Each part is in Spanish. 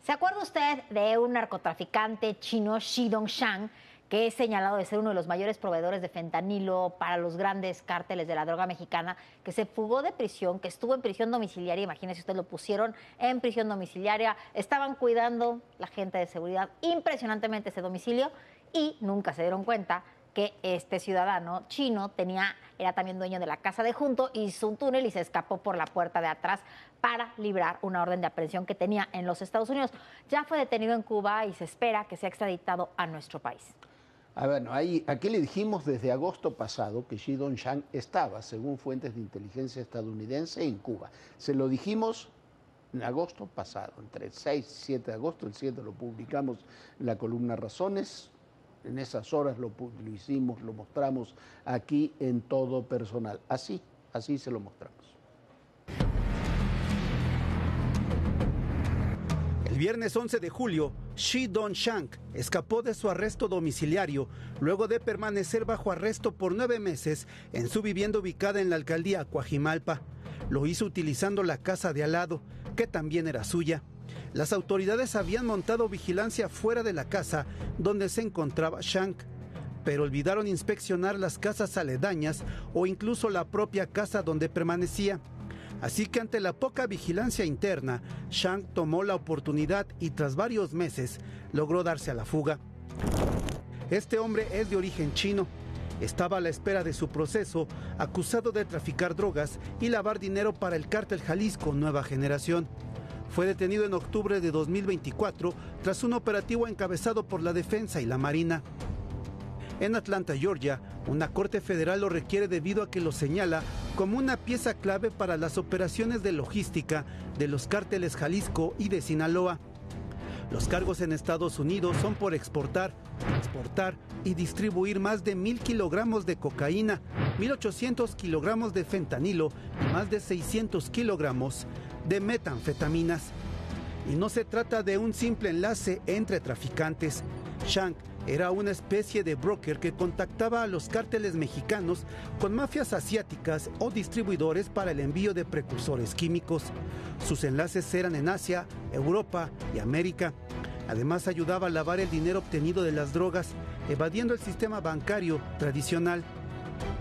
¿Se acuerda usted de un narcotraficante chino, Shi Dongshan, que es señalado de ser uno de los mayores proveedores de fentanilo para los grandes cárteles de la droga mexicana, que se fugó de prisión, que estuvo en prisión domiciliaria? Imagínese usted, lo pusieron en prisión domiciliaria, estaban cuidando la gente de seguridad impresionantemente ese domicilio y nunca se dieron cuenta que este ciudadano chino era también dueño de la casa de junto, hizo un túnel y se escapó por la puerta de atrás para librar una orden de aprehensión que tenía en los Estados Unidos. Ya fue detenido en Cuba y se espera que sea extraditado a nuestro país. Bueno, aquí le dijimos desde agosto pasado que Shi Dongshan estaba, según fuentes de inteligencia estadounidense, en Cuba. Se lo dijimos en agosto pasado, entre el 6 y 7 de agosto, el 7 lo publicamos en la columna Razones. En esas horas lo hicimos, lo mostramos aquí en Todo Personal. Así se lo mostramos. El viernes 11 de julio, Shi Dongshan escapó de su arresto domiciliario luego de permanecer bajo arresto por 9 meses en su vivienda ubicada en la alcaldía Coajimalpa. Lo hizo utilizando la casa de al lado, que también era suya. Las autoridades habían montado vigilancia fuera de la casa donde se encontraba Shank, pero olvidaron inspeccionar las casas aledañas o incluso la propia casa donde permanecía. Así que ante la poca vigilancia interna, Shank tomó la oportunidad y tras varios meses logró darse a la fuga. Este hombre es de origen chino. Estaba a la espera de su proceso, acusado de traficar drogas y lavar dinero para el cártel Jalisco Nueva Generación. Fue detenido en octubre de 2024 tras un operativo encabezado por la Defensa y la Marina. En Atlanta, Georgia, una corte federal lo requiere debido a que lo señala como una pieza clave para las operaciones de logística de los cárteles Jalisco y de Sinaloa. Los cargos en Estados Unidos son por exportar, transportar y distribuir más de 1,000 kilogramos de cocaína, 1,800 kilogramos de fentanilo y más de 600 kilogramos de metanfetaminas. Y no se trata de un simple enlace entre traficantes. Shank era una especie de broker que contactaba a los cárteles mexicanos con mafias asiáticas o distribuidores para el envío de precursores químicos. Sus enlaces eran en Asia, Europa y América. Además, ayudaba a lavar el dinero obtenido de las drogas, evadiendo el sistema bancario tradicional.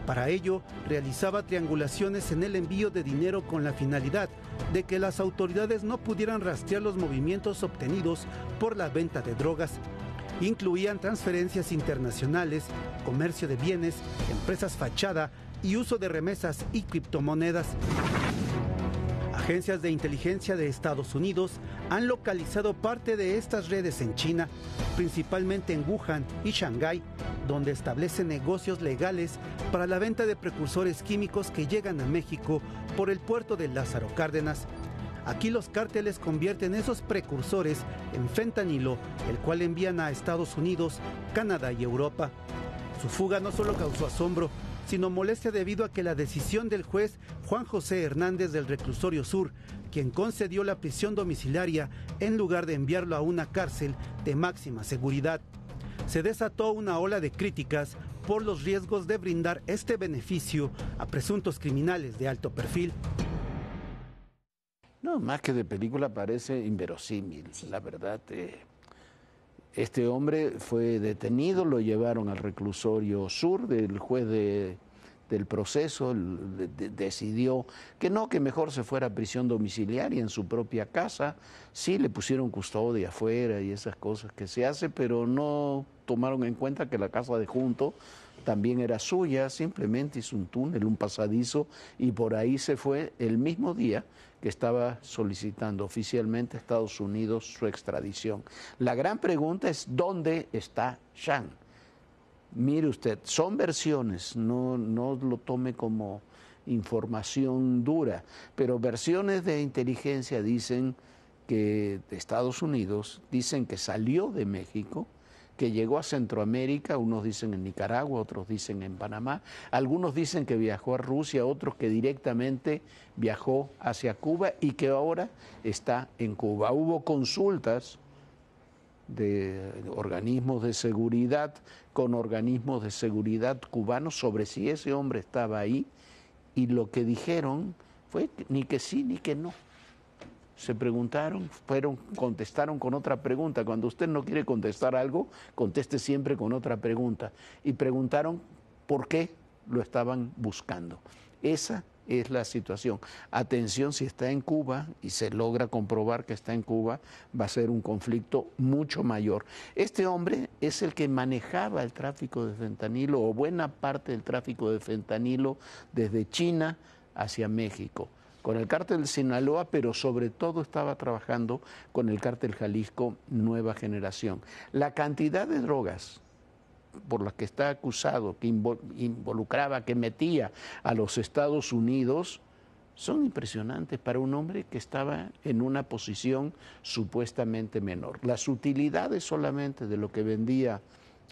Para ello, realizaba triangulaciones en el envío de dinero con la finalidad de que las autoridades no pudieran rastrear los movimientos obtenidos por la venta de drogas. Incluían transferencias internacionales, comercio de bienes, empresas fachada y uso de remesas y criptomonedas. Agencias de inteligencia de Estados Unidos han localizado parte de estas redes en China, principalmente en Wuhan y Shanghái, donde establecen negocios legales para la venta de precursores químicos que llegan a México por el puerto de Lázaro Cárdenas. Aquí los cárteles convierten esos precursores en fentanilo, el cual envían a Estados Unidos, Canadá y Europa. Su fuga no solo causó asombro, sino molestia debido a que la decisión del juez Juan José Hernández del Reclusorio Sur, quien concedió la prisión domiciliaria en lugar de enviarlo a una cárcel de máxima seguridad. Se desató una ola de críticas por los riesgos de brindar este beneficio a presuntos criminales de alto perfil. No, más que de película parece inverosímil, sí. La verdad. Este hombre fue detenido, lo llevaron al reclusorio sur, del juez del proceso decidió que no, que mejor se fuera a prisión domiciliaria en su propia casa. Sí, le pusieron custodia afuera y esas cosas que se hace, pero no tomaron en cuenta que la casa de junto también era suya. Simplemente hizo un túnel, un pasadizo, y por ahí se fue el mismo día que estaba solicitando oficialmente a Estados Unidos su extradición. La gran pregunta es, ¿dónde está Shank? Mire usted, son versiones, no lo tome como información dura, pero versiones de inteligencia dicen que de Estados Unidos, dicen que salió de México, que llegó a Centroamérica, unos dicen en Nicaragua, otros dicen en Panamá, algunos dicen que viajó a Rusia, otros que directamente viajó hacia Cuba y que ahora está en Cuba. Hubo consultas de organismos de seguridad con organismos de seguridad cubanos sobre si ese hombre estaba ahí, y lo que dijeron fue ni que sí ni que no. se preguntaron, contestaron con otra pregunta. Cuando usted no quiere contestar algo, conteste siempre con otra pregunta. Y preguntaron por qué lo estaban buscando. Esa es la situación. Atención, si está en Cuba y se logra comprobar que está en Cuba, va a ser un conflicto mucho mayor. Este hombre es el que manejaba el tráfico de fentanilo, o buena parte del tráfico de fentanilo, desde China hacia México, con el cártel de Sinaloa, pero sobre todo estaba trabajando con el cártel Jalisco Nueva Generación. La cantidad de drogas por las que está acusado, que involucraba, que metía a los Estados Unidos, son impresionantes para un hombre que estaba en una posición supuestamente menor. Las utilidades solamente de lo que vendía.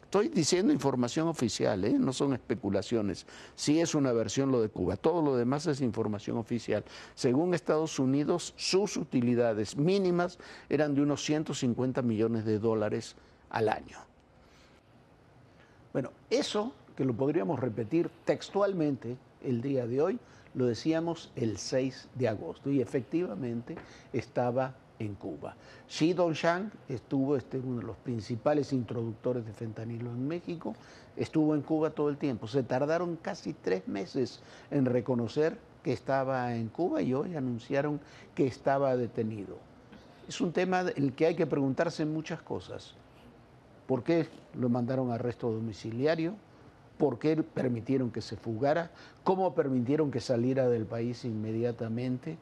Estoy diciendo información oficial, no son especulaciones. Sí es una versión lo de Cuba, todo lo demás es información oficial. Según Estados Unidos, sus utilidades mínimas eran de unos 150 millones de dólares al año. Bueno, eso que lo podríamos repetir textualmente el día de hoy, lo decíamos el 6 de agosto y efectivamente estaba en Cuba. Shi Dongshang estuvo, uno de los principales introductores de fentanilo en México, estuvo en Cuba todo el tiempo. Se tardaron casi 3 meses en reconocer que estaba en Cuba y hoy anunciaron que estaba detenido. Es un tema en el que hay que preguntarse muchas cosas. ¿Por qué lo mandaron a arresto domiciliario? ¿Por qué permitieron que se fugara? ¿Cómo permitieron que saliera del país inmediatamente?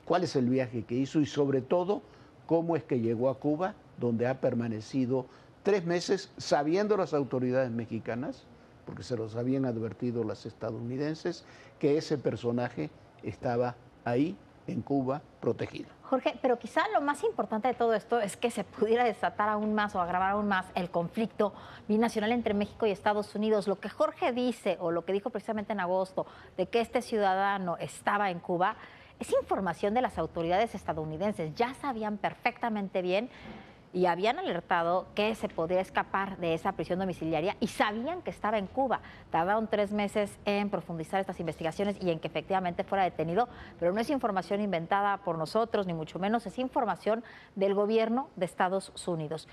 ¿Cuál es el viaje que hizo? Y sobre todo, ¿cómo es que llegó a Cuba, donde ha permanecido 3 meses, sabiendo las autoridades mexicanas, porque se los habían advertido las estadounidenses, que ese personaje estaba ahí, en Cuba, protegido? Jorge, pero quizá lo más importante de todo esto es que se pudiera desatar aún más o agravar aún más el conflicto binacional entre México y Estados Unidos. Lo que Jorge dice, o lo que dijo precisamente en agosto, de que este ciudadano estaba en Cuba, es información de las autoridades estadounidenses. Ya sabían perfectamente bien y habían alertado que se podría escapar de esa prisión domiciliaria y sabían que estaba en Cuba. Tardaron 3 meses en profundizar estas investigaciones y en que efectivamente fuera detenido, pero no es información inventada por nosotros, ni mucho menos, es información del gobierno de Estados Unidos.